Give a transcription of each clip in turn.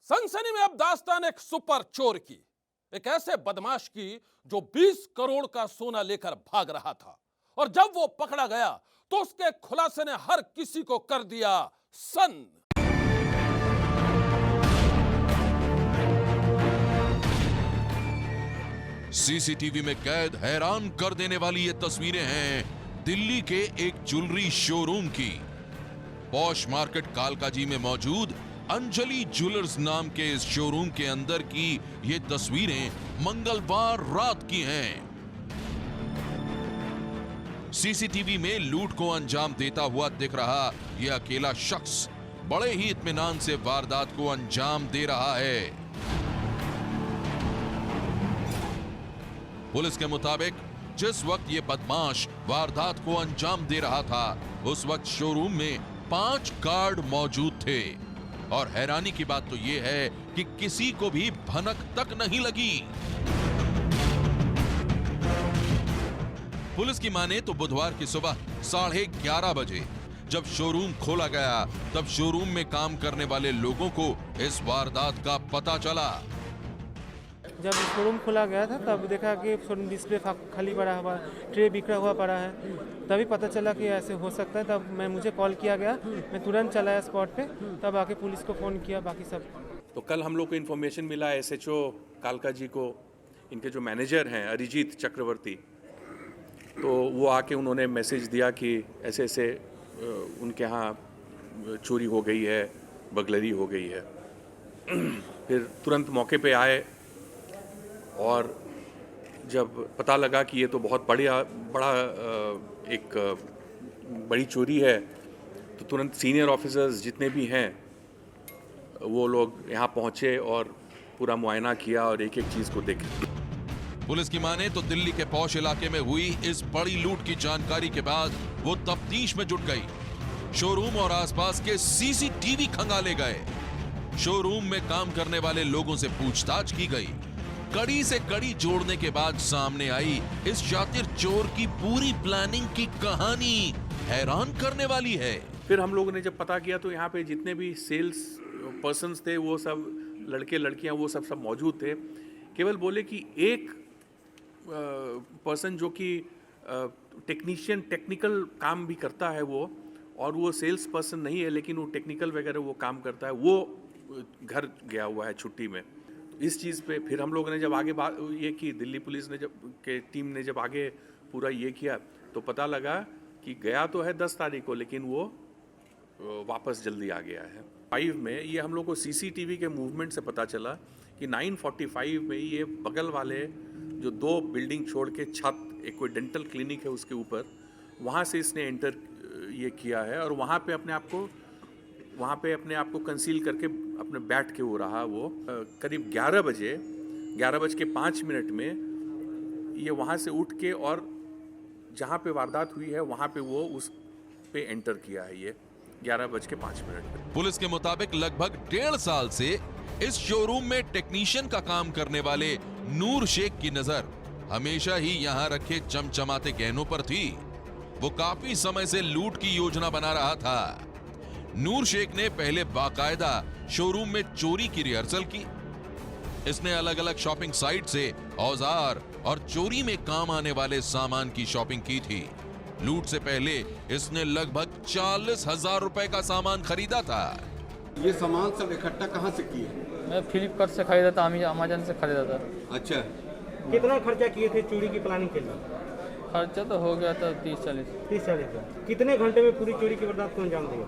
सनसनी में अब दास्तान एक सुपर चोर की, एक ऐसे बदमाश की जो 20 करोड़ का सोना लेकर भाग रहा था और जब वो पकड़ा गया तो उसके खुलासे ने हर किसी को कर दिया सन्न। सीसीटीवी में कैद हैरान कर देने वाली ये तस्वीरें हैं दिल्ली के एक ज्वेलरी शोरूम की। पॉश मार्केट कालकाजी में मौजूद अंजलि ज्वेलर्स नाम के इस शोरूम के अंदर की ये तस्वीरें मंगलवार रात की हैं। सीसीटीवी में लूट को अंजाम देता हुआ दिख रहा यह अकेला शख्स बड़े ही इत्मीनान से वारदात को अंजाम दे रहा है। पुलिस के मुताबिक जिस वक्त ये बदमाश वारदात को अंजाम दे रहा था उस वक्त शोरूम में 5 गार्ड मौजूद थे और हैरानी की बात तो यह है कि किसी को भी भनक तक नहीं लगी। पुलिस की माने तो बुधवार की सुबह 11:30 बजे जब शोरूम खोला गया तब शोरूम में काम करने वाले लोगों को इस वारदात का पता चला। जब शोरूम खोला गया था तब देखा कि शोरूम डिस्प्ले खाली पड़ा हुआ, ट्रे बिखरा हुआ पड़ा है। तभी पता चला कि ऐसे हो सकता है। तब मुझे कॉल किया गया, मैं तुरंत चला स्पॉट पे, तब आके पुलिस को फ़ोन किया। बाकी सब तो कल हम लोग को इन्फॉर्मेशन मिला एसएचओ कालकाजी को, इनके जो मैनेजर हैं अरिजीत चक्रवर्ती, तो वो आके उन्होंने मैसेज दिया कि ऐसे ऐसे उनके यहाँ चोरी हो गई है, बगलरी हो गई है। फिर तुरंत मौके पे आए और जब पता लगा कि ये तो बहुत बड़ा एक बड़ी चोरी है तो तुरंत सीनियर ऑफिसर्स जितने भी हैं वो लोग यहाँ पहुँचे और पूरा मुआयना किया और एक एक चीज़ को देखे। पुलिस की माने तो दिल्ली के पौष इलाके में हुई इस बड़ी लूट की जानकारी के बाद वो तफ्तीश में जुट गई। शोरूम और आसपास के सीसीटीवी खंगाले गए। शोरूम में काम करने वाले लोगों से पूछताछ की गई। कड़ी से कड़ी जोड़ने के बाद सामने आई इस शातिर चोर की पूरी प्लानिंग की कहानी हैरान करने वाली है। फिर हम लोगों ने जब पता किया तो यहाँ पे जितने भी सेल्स पर्सन्स थे वो सब लड़के लड़कियाँ वो सब मौजूद थे। केवल बोले कि एक पर्सन जो कि टेक्निकल काम भी करता है वो, और वो सेल्स पर्सन नहीं है लेकिन वो टेक्निकल वगैरह वो काम करता है, वो घर गया हुआ है छुट्टी में। इस चीज़ पे फिर हम लोगों ने जब आगे बात ये की, दिल्ली पुलिस ने टीम ने जब आगे पूरा ये किया तो पता लगा कि गया तो है 10 तारीख को लेकिन वो वापस जल्दी आ गया है। 5 में ये हम लोग को सीसीटीवी के मूवमेंट से पता चला कि 9:45 में ये बगल वाले जो 2 बिल्डिंग छोड़ के छत, एक कोई डेंटल क्लिनिक है उसके ऊपर, वहाँ से इसने एंटर ये किया है और वहाँ पे अपने आप को कंसील करके अपने बैठ के हो रहा। वो करीब 11:05 में ये वहाँ से उठ के और जहाँ पे वारदात हुई है वहाँ पे वो उस पे एंटर किया है ये 11:05 पे। पुलिस के मुताबिक लगभग 1.5 साल से इस शोरूम में टेक्नीशियन का काम करने वाले नूर शेख की नजर हमेशा ही यहाँ रखे चमचमाते गहनों पर थी। वो काफी समय से लूट की योजना बना रहा था। नूर शेख ने पहले बाकायदा शोरूम में चोरी की रिहर्सल की। इसने अलग अलग शॉपिंग साइट से औजार और चोरी में काम आने वाले सामान की शॉपिंग की थी। लूट से पहले इसने लगभग 40,000 रुपए का सामान खरीदा था। ये सामान सब इकट्ठा कहाँ से किए? मैं फ्लिपकार्ट से खरीदा था, अमेजन से खरीदा था। अच्छा, कितना खर्चा किए थे चोरी की प्लानिंग के लिए? खर्चा तो हो गया था 30-40। कितने घंटे में पूरी चोरी की वारदात को अंजाम दिया?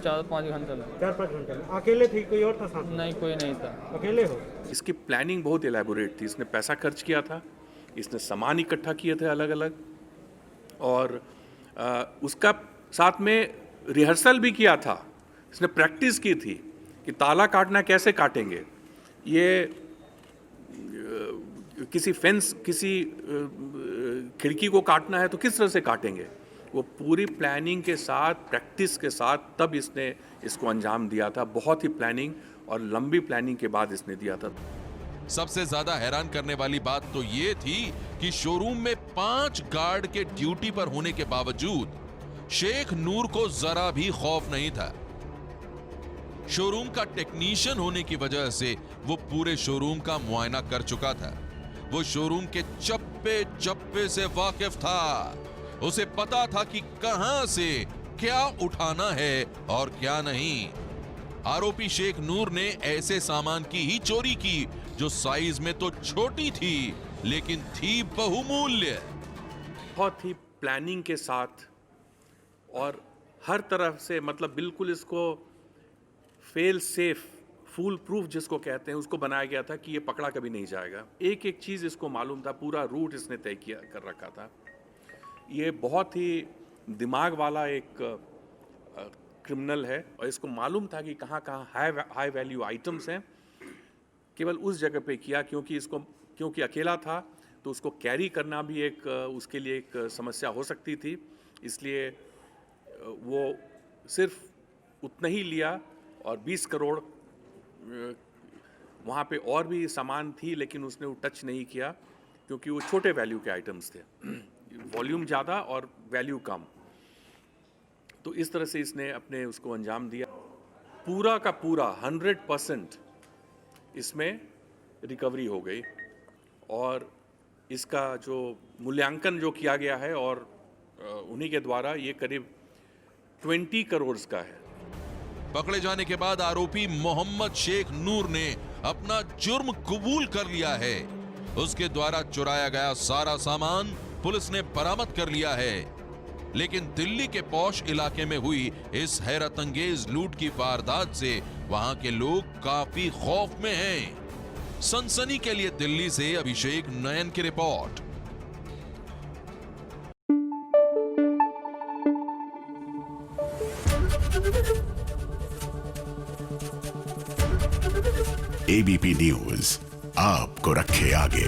4-5 घंटे में। 4-5 घंटे में। अकेले थे, कोई और था साथ में? नहीं, कोई नहीं था। अकेले हो? इसकी प्लानिंग बहुत एलैबोरेट थी। इसने पैसा खर्च किया था, इसने सामान इकट्ठा किए थे अलग अलग, और उसका साथ में रिहर्सल भी किया था। इसने प्रैक्टिस की थी कि ताला काटना कैसे काटेंगे, ये किसी फेंस, किसी खिड़की को काटना है तो किस तरह से काटेंगे। वो पूरी प्लानिंग के साथ, प्रैक्टिस के साथ तब इसने इसको अंजाम दिया था। बहुत ही प्लानिंग और लंबी प्लानिंग के बाद इसने दिया था। सबसे ज्यादा हैरान करने वाली बात तो ये थी कि शोरूम में 5 गार्ड के ड्यूटी पर होने के बावजूद शेख नूर को जरा भी खौफ नहीं था। शोरूम का टेक्नीशियन होने की वजह से वो पूरे शोरूम का मुआयना कर चुका था। वो शोरूम के चप्पे चप्पे से वाकिफ था। उसे पता था कि कहां से क्या उठाना है और क्या नहीं। आरोपी शेख नूर ने ऐसे सामान की ही चोरी की जो साइज में तो छोटी थी लेकिन थी बहुमूल्य। बहुत ही प्लानिंग के साथ और हर तरफ से, मतलब बिल्कुल इसको फेल सेफ, फूल प्रूफ जिसको कहते हैं, उसको बनाया गया था कि ये पकड़ा कभी नहीं जाएगा। एक एक चीज़ इसको मालूम था, पूरा रूट इसने तय किया कर रखा था। ये बहुत ही दिमाग वाला एक क्रिमिनल है और इसको मालूम था कि कहाँ कहाँ हाई वैल्यू आइटम्स हैं। केवल उस जगह पे किया क्योंकि अकेला था तो उसको कैरी करना भी एक उसके लिए एक समस्या हो सकती थी, इसलिए वो सिर्फ उतना ही लिया। और 20 करोड़ वहाँ पे और भी सामान थी लेकिन उसने वो टच नहीं किया क्योंकि वो छोटे वैल्यू के आइटम्स थे, वॉल्यूम ज़्यादा और वैल्यू कम। तो इस तरह से इसने अपने उसको अंजाम दिया। पूरा का पूरा 100% इसमें रिकवरी हो गई और इसका जो मूल्यांकन जो किया गया है और उन्हीं के द्वारा ये करीब 20 करोड़ का है। पकड़े जाने के बाद आरोपी मोहम्मद शेख नूर ने अपना जुर्म कबूल कर लिया है। उसके द्वारा चुराया गया सारा सामान पुलिस ने बरामद कर लिया है। लेकिन दिल्ली के पॉश इलाके में हुई इस हैरत अंगेज लूट की वारदात से वहां के लोग काफी खौफ में हैं। सनसनी के लिए दिल्ली से अभिषेक नयन की रिपोर्ट। एबीपी न्यूज आपको रखे आगे।